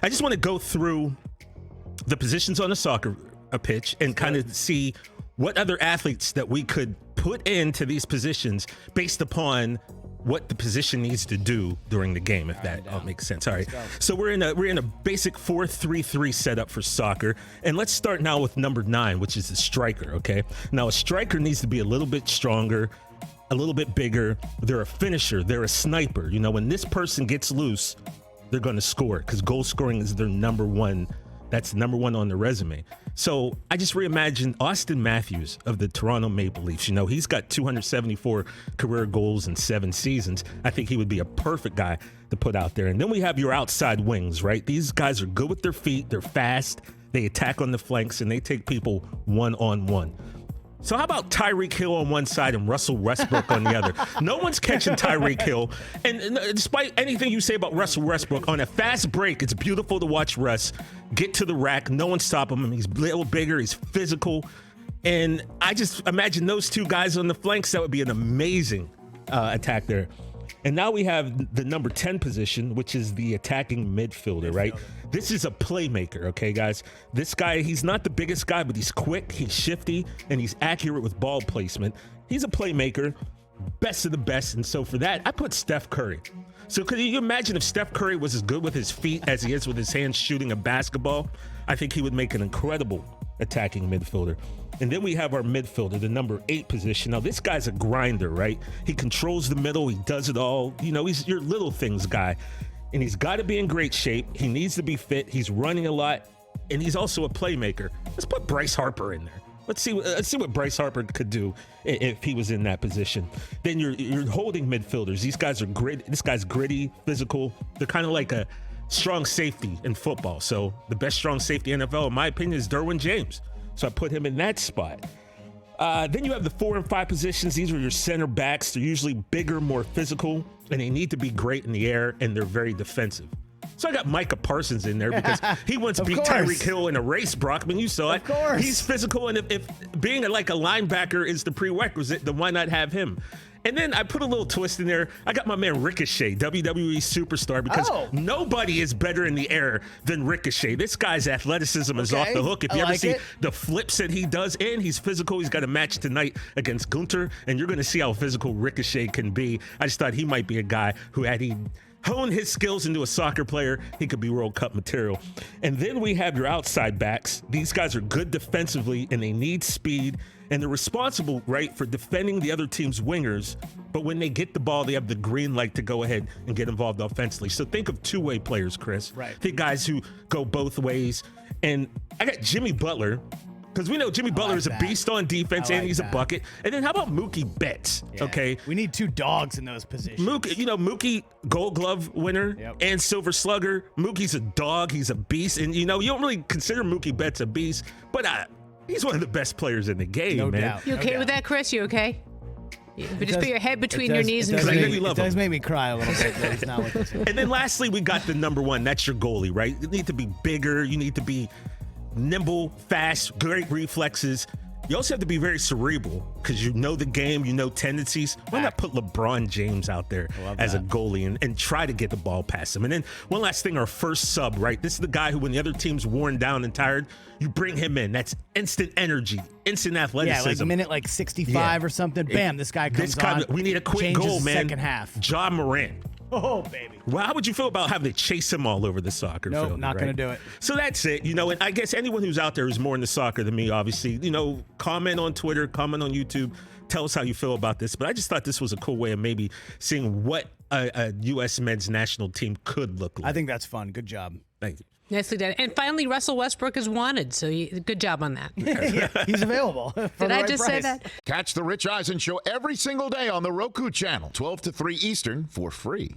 I just want to go through the positions on a soccer pitch and kind of see what other athletes that we could put into these positions based upon what the position needs to do during the game, if that all makes sense. All right. So we're in a basic 4-3-3 setup for soccer. And let's start now with number 9, which is the striker, okay? Now, a striker needs to be a little bit stronger, a little bit bigger. They're a finisher. They're a sniper. You know, when this person gets loose, they're going to score because goal scoring is their number one. That's number 1 on the resume. So I just reimagined Austin Matthews of the Toronto Maple Leafs. You know, he's got 274 career goals in 7 seasons. I think he would be a perfect guy to put out there. And then we have your outside wings, right? These guys are good with their feet. They're fast. They attack on the flanks, and they take people one-on-one. So how about Tyreek Hill on one side and Russell Westbrook on the other? No one's catching Tyreek Hill. And despite anything you say about Russell Westbrook, on a fast break, it's beautiful to watch Russ get to the rack. No one stop him. He's a little bigger. He's physical. And I just imagine those two guys on the flanks. That would be an amazing attack there. And now we have the number 10 position, which is the attacking midfielder, right? This is a playmaker, okay, guys? This guy, he's not the biggest guy, but he's quick, he's shifty, and he's accurate with ball placement. He's a playmaker, best of the best. And so for that, I put Steph Curry. So could you imagine if Steph Curry was as good with his feet as he is with his hands shooting a basketball? I think he would make an incredible attacking midfielder. And then we have our midfielder, the number 8 position. Now, this guy's a grinder, right? He controls the middle. He does it all. You know, he's your little things guy. And he's got to be in great shape. He needs to be fit. He's running a lot. And he's also a playmaker. Let's put Bryce Harper in there. Let's see what Bryce Harper could do if he was in that position. Then you're holding midfielders. These guys are gritty. This guy's gritty, physical. They're kind of like a strong safety in football. So the best strong safety in NFL, in my opinion, is Derwin James. So I put him in that spot. Then you have the 4 and 5 positions. These are your center backs. They're usually bigger, more physical, and they need to be great in the air, and they're very defensive. So I got Micah Parsons in there because he once beat Tyreek Hill in a race, Brockman. You saw it. Of course. He's physical, and if being like a linebacker is the prerequisite, then why not have him? And then I put a little twist in there. I got my man Ricochet, WWE superstar, because nobody is better in the air than Ricochet. This guy's athleticism is off the hook. If you ever see the flips that he does, and he's physical, he's got a match tonight against Gunther, and you're going to see how physical Ricochet can be. I just thought he might be a guy who had he honed his skills into a soccer player, he could be World Cup material. And then we have your outside backs. These guys are good defensively, and they need speed. And they're responsible, right, for defending the other team's wingers. But when they get the ball, they have the green light to go ahead and get involved offensively. So think of two-way players, Chris. Right. Think guys who go both ways. And I got Jimmy Butler, because we know Jimmy Butler is a beast on defense, and he's a bucket. And then how about Mookie Betts? Yeah. Okay. We need 2 dogs in those positions. Mookie, Gold Glove winner and Silver Slugger. Mookie's a dog. He's a beast. And, you don't really consider Mookie Betts a beast, but he's one of the best players in the game, no man. Doubt. You okay with that, Chris? You okay? But just put your head between your knees and it does make me cry a little bit. That he's not with us. And then lastly, we got the number 1. That's your goalie, right? You need to be bigger. You need to be nimble, fast, great reflexes. You also have to be very cerebral because you know the game, you know tendencies. Why not put LeBron James out there as a goalie and try to get the ball past him? And then one last thing, our first sub, right? This is the guy who, when the other team's worn down and tired, you bring him in. That's instant energy, instant athleticism. Yeah, like minute 65 or something. Bam, this guy comes on. We need a quick goal, man. Second half. Ja Morant. Oh, baby. Well, how would you feel about having to chase him all over the soccer field? Nope, not going to do it. So that's it. And I guess anyone who's out there who's more into soccer than me, obviously, comment on Twitter, comment on YouTube, tell us how you feel about this. But I just thought this was a cool way of maybe seeing what a U.S. men's national team could look like. I think that's fun. Good job. Thank you. Nicely done. And finally, Russell Westbrook is wanted, so good job on that. Yeah, he's available. Did I just say that? Catch the Rich Eisen Show every single day on the Roku channel, 12 to 3 Eastern, for free.